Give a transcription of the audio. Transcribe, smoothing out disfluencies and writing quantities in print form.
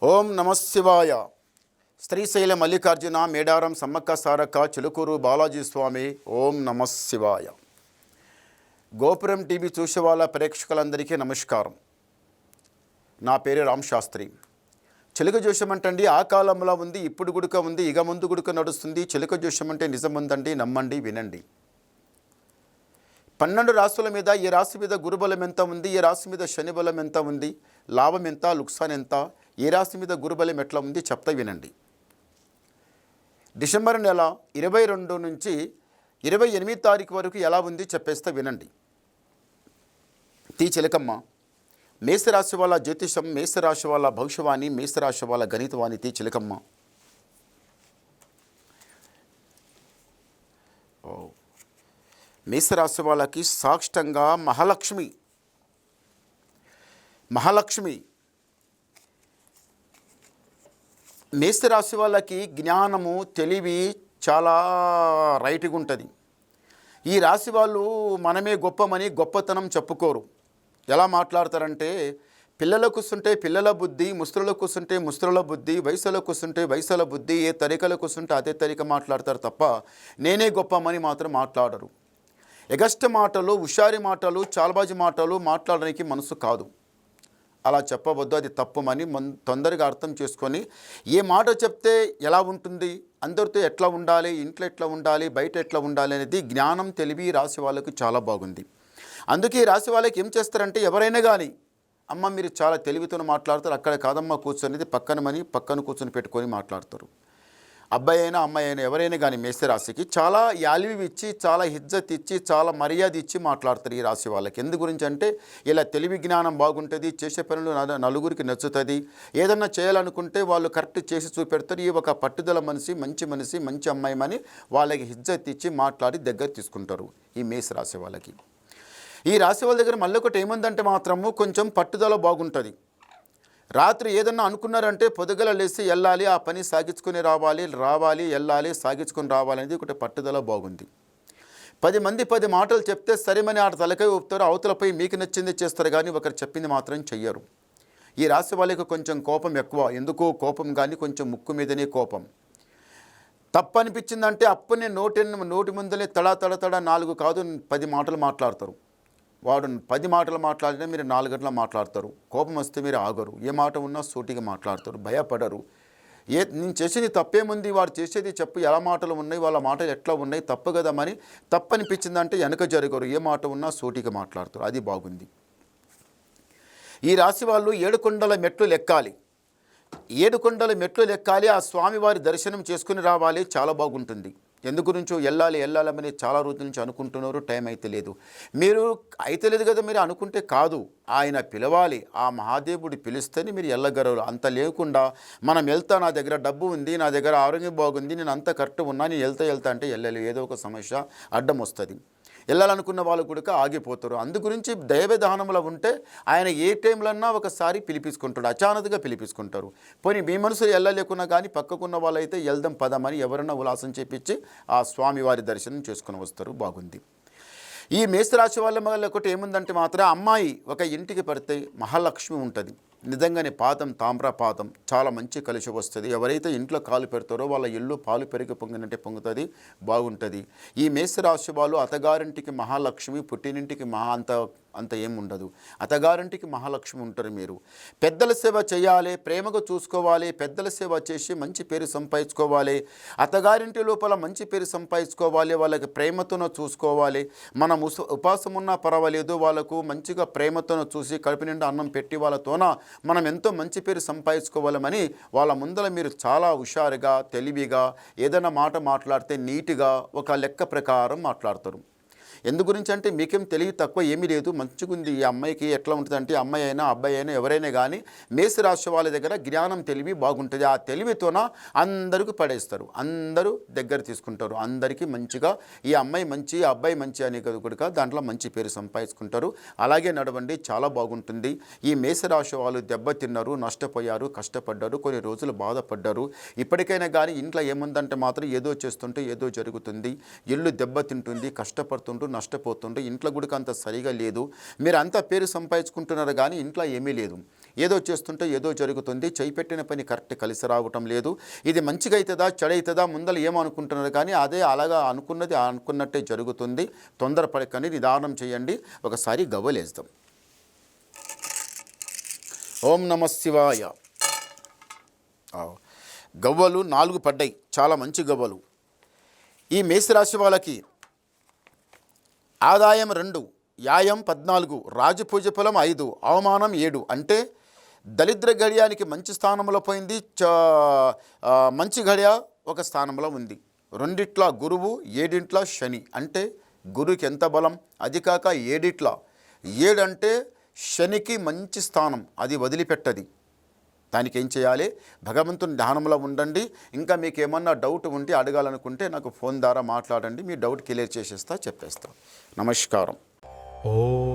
ఓం నమశివాయ. శ్రీశైల మల్లికార్జున మేడారం సమ్మక్క సారక్క చిలుకూరు బాలాజీ స్వామి. ఓం నమశివాయ. గోపురం టీవీ చూసే వాళ్ళ ప్రేక్షకులందరికీ నమస్కారం. నా పేరు రామ్ శాస్త్రి. చిలుక జోషం అంటండి ఆ కాలంలో ఉంది, ఇప్పుడు గుడుక ఉంది, ఇక ముందు గుడుక నడుస్తుంది. చిలుక జోషం అంటే నిజముందండి, నమ్మండి, వినండి. 12 రాశుల మీద ఈ రాశి మీద గురుబలం ఎంత ఉంది, ఈ రాశి మీద శని బలం ఎంత ఉంది, లాభం ఎంత, లుక్సాన్ ఎంత, ఏ రాశి మీద గురుబలం ఎట్లా ఉంది చెప్తా వినండి. డిసెంబర్ నెల 22 నుంచి 28 తారీఖు వరకు ఎలా ఉంది చెప్పేస్తా వినండి. చిలకమ్మ, మేషరాశి వాళ్ళ జ్యోతిషం, మేషరాశి వాళ్ళ భవిష్యవాణి, మేషరాశి వాళ్ళ గణితవాణి. చిలకమ్మ. మేషరాశి వాళ్ళకి సాక్షంగా మహాలక్ష్మి. మేషరాశి వాళ్ళకి జ్ఞానము, తెలివి చాలా రైట్గా ఉంటుంది. ఈ రాశి వాళ్ళు మనమే గొప్పమని గొప్పతనం చెప్పుకోరు. ఎలా మాట్లాడతారంటే, పిల్లల కూర్చుంటే పిల్లల బుద్ధి, ముస్త్రుల కూర్చుంటే ముస్త్రుల బుద్ధి, వయసులో కూర్చుంటే వయసుల బుద్ధి, ఏ తరికలో కూర్చుంటే అదే తరిక మాట్లాడతారు తప్ప నేనే గొప్పమని మాత్రం మాట్లాడరు. ఎగస్ట్ మాటలు, హుషారి మాటలు, చాల్బాజీ మాటలు మాట్లాడడానికి మనసు కాదు. అలా చెప్పవద్దు, అది తప్పమని తొందరగా అర్థం చేసుకొని ఏ మాట చెప్తే ఎలా ఉంటుంది, అందరితో ఎట్లా ఉండాలి, ఇంట్లో ఎట్లా ఉండాలి, బయట ఎట్లా ఉండాలి అనేది జ్ఞానం, తెలివి రాశి వాళ్ళకు చాలా బాగుంది. అందుకే ఈ రాశి వాళ్ళకి ఏం చేస్తారంటే, ఎవరైనా కానీ అమ్మ మీరు చాలా తెలివితో మాట్లాడతారు, అక్కడ కాదమ్మ కూర్చొనేది పక్కన కూర్చొని పెట్టుకొని మాట్లాడతారు. అబ్బాయి అయినా అమ్మాయి అయినా ఎవరైనా కానీ మేషరాశికి చాలా యాలివి ఇచ్చి, చాలా ఇజ్జత్ ఇచ్చి, చాలా మర్యాద ఇచ్చి మాట్లాడతారు ఈ రాశి వాళ్ళకి. ఎందు గురించి అంటే, ఇలా తెలివి జ్ఞానం బాగుంటుంది, చేసే పనులు నలుగురికి నచ్చుతుంది, ఏదన్నా చేయాలనుకుంటే వాళ్ళు కరెక్ట్ చేసి చూపెడతారు. ఈ ఒక పట్టుదల మనిషి, మంచి అమ్మాయి అని వాళ్ళకి ఇజ్జత్ ఇచ్చి మాట్లాడి దగ్గర తీసుకుంటారు ఈ మేషరాశి వాళ్ళకి. ఈ రాశి వాళ్ళ దగ్గర మళ్ళీ ఒకటి ఏముందంటే మాత్రము కొంచెం పట్టుదల బాగుంటుంది. రాత్రి ఏదన్నా అనుకున్నారంటే పొద్దుగల లేసి వెళ్ళాలి, ఆ పని సాగించుకొని రావాలి, వెళ్ళాలి, సాగించుకొని రావాలి అనేది ఒకటి పట్టుదల బాగుంది. 10 మంది 10 మాటలు చెప్తే సరేమని ఆడ తలకాయ ఊపుతారు, అవతలపై మీకు నచ్చింది చేస్తారు, కానీ ఒకరు చెప్పింది మాత్రం చెయ్యరు. ఈ రాశి వాళ్ళకి కొంచెం కోపం ఎక్కువ. ఎందుకో కోపం కానీ కొంచెం ముక్కు మీదనే కోపం. తప్పు అనిపించిందంటే అప్పునే నోటి ముందలే తడా 4 కాదు 10 మాటలు మాట్లాడతారు. వాడు 10 మాటలు మాట్లాడినా మీరు 4 గంటలు మాట్లాడతారు. కోపం వస్తే మీరు ఆగరు, ఏ మాట ఉన్నా సూటిగా మాట్లాడతారు, భయపడరు. నేను చేసేది తప్పేముంది, వాడు చేసేది చెప్పు, ఎలా మాటలు ఉన్నాయి, వాళ్ళ మాటలు ఎట్లా ఉన్నాయి, తప్పు కదమని తప్పనిపించిందంటే వెనక జరగరు, ఏ మాట ఉన్నా సూటిగా మాట్లాడతారు. అది బాగుంది. ఈ రాశి వాళ్ళు 7 కొండల మెట్లు లెక్కాలి. 7 కొండల మెట్లు లెక్కాలి, ఆ స్వామివారి దర్శనం చేసుకుని రావాలి, చాలా బాగుంటుంది. ఎందు గురించో వెళ్ళాలని చాలా రోజుల నుంచి అనుకుంటున్నారు, టైం అయితే లేదు. మీరు అయితే లేదు కదా మీరు అనుకుంటే కాదు, ఆయన పిలవాలి, ఆ మహాదేవుడు పిలిస్తేనే మీరు వెళ్ళగలరు. అంత లేకుండా మనం వెళ్తా, నా దగ్గర డబ్బు ఉంది, నా దగ్గర ఆరోగ్యం బాగుంది, నేను అంత కరెక్ట్ ఉన్నా, నేను వెళ్తా అంటే వెళ్ళలేదు, ఏదో ఒక సమస్య అడ్డం వస్తుంది. వెళ్ళాలనుకున్న వాళ్ళు కూడా ఆగిపోతారు. అందు గురించి దైవదానంలో ఉంటే ఆయన ఏ టైంలన్నా ఒకసారి పిలిపించుకుంటాడు, అచానకగా పిలిపించుకుంటారు. పోనీ మీ మనసులు వెళ్ళలేకున్నా కానీ పక్కకున్న వాళ్ళైతే వెళ్దాం పదమని ఎవరన్నా ఉల్లాసం చేపించి ఆ స్వామివారి దర్శనం చేసుకుని వస్తారు. బాగుంది. ఈ మేషరాశి వాళ్ళ ఒకటి ఏముందంటే మాత్రం, అమ్మాయి ఒక ఇంటికి పడితే మహాలక్ష్మి ఉంటుంది. నిజంగానే పాదం తామ్రపాదం చాలా మంచి కలిసి వస్తుంది. ఎవరైతే ఇంట్లో కాలు పెడతారో వాళ్ళ ఇల్లు పాలు పెరిగి పొంగినట్టే పొంగుతుంది, బాగుంటుంది. ఈ మేషరాశి వాళ్ళు అత్తగారింటికి మహాలక్ష్మి, పుట్టినింటికి అంత ఏముండదు. అత్తగారింటికి మహాలక్ష్మి ఉంటారు. మీరు పెద్దల సేవ చేయాలి, ప్రేమగా చూసుకోవాలి, పెద్దల సేవ చేసి మంచి పేరు సంపాదించుకోవాలి, అత్తగారింటి లోపల మంచి పేరు సంపాదించుకోవాలి, వాళ్ళకి ప్రేమతోనూ చూసుకోవాలి. మనం ఉపాసం ఉన్నా పర్వాలేదు, వాళ్ళకు మంచిగా ప్రేమతోనూ చూసి కడుపు నిండా అన్నం పెట్టి వాళ్ళతోన మనం ఎంతో మంచి పేరు సంపాదించుకోవాలని వాళ్ళ ముందర మీరు చాలా హుషారుగా, తెలివిగా ఏదైనా మాట మాట్లాడితే నీట్గా ఒక లెక్క ప్రకారం మాట్లాడతారు. ఎందు గురించి అంటే మీకేం తెలివి తక్కువ ఏమీ లేదు, మంచిగుంది. ఈ అమ్మాయికి ఎట్లా ఉంటుంది అంటే, అమ్మాయి అయినా అబ్బాయి అయినా ఎవరైనా కానీ మేషరాశి వాళ్ళ దగ్గర జ్ఞానం, తెలివి బాగుంటుంది. ఆ తెలివితోన అందరికీ పడేస్తారు, అందరూ దగ్గర తీసుకుంటారు, అందరికీ మంచిగా ఈ అమ్మాయి మంచి, ఆ అబ్బాయి మంచి అని కూడా దాంట్లో మంచి పేరు సంపాదించుకుంటారు. అలాగే నడవండి, చాలా బాగుంటుంది. ఈ మేషరాశి వాళ్ళు దెబ్బతిన్నారు, నష్టపోయారు, కష్టపడ్డారు, కొన్ని రోజులు బాధపడ్డారు. ఇప్పటికైనా కానీ ఇంట్లో ఏముందంటే మాత్రం ఏదో చేస్తుంటే ఏదో జరుగుతుంది, ఇల్లు దెబ్బతింటుంది, కష్టపడుతుంటూ నష్టపోతుంటే ఇంట్లో కూడా అంత సరిగా లేదు. మీరు అంత పేరు సంపాదించుకుంటున్నారు కానీ ఇంట్లో ఏమీ లేదు. ఏదో చేస్తుంటే ఏదో జరుగుతుంది, చేయిపెట్టిన పని కరెక్ట్ కలిసి రావటం లేదు. ఇది మంచిగా అవుతుందా చెడవుతుందా ముందర ఏమనుకుంటున్నారు కానీ అదే అలాగా అనుకున్నది అనుకున్నట్టే జరుగుతుంది. తొందరపడకండి, నిదానం చేయండి. ఒకసారి గవ్వలేద్దాం. ఓం నమ శివాయ. గవ్వలు 4 పడ్డాయి, చాలా మంచి గవ్వలు. ఈ మేషరాశి వాళ్ళకి ఆదాయం 2, యాయం 14, రాజపూజ ఫలం 5, అవమానం 7. అంటే దరిద్ర గడియానికి మంచి స్థానంలో పోయింది, మంచి గడియ ఒక స్థానంలో ఉంది. 2 గురువు, 7 శని. అంటే గురువుకి ఎంత బలం, అది కాక 7 అంటే శనికి మంచి స్థానం, అది వదిలిపెట్టది. దానికి ఏం చేయాలి, భగవంతుని ధ్యానంలో ఉండండి. ఇంకా మీకు ఏమన్నా డౌట్ ఉంటే అడగాలనుకుంటే నాకు ఫోన్ ద్వారా మాట్లాడండి, మీ డౌట్ క్లియర్ చేసేస్తా, చెప్పేస్తా. నమస్కారం. ఓం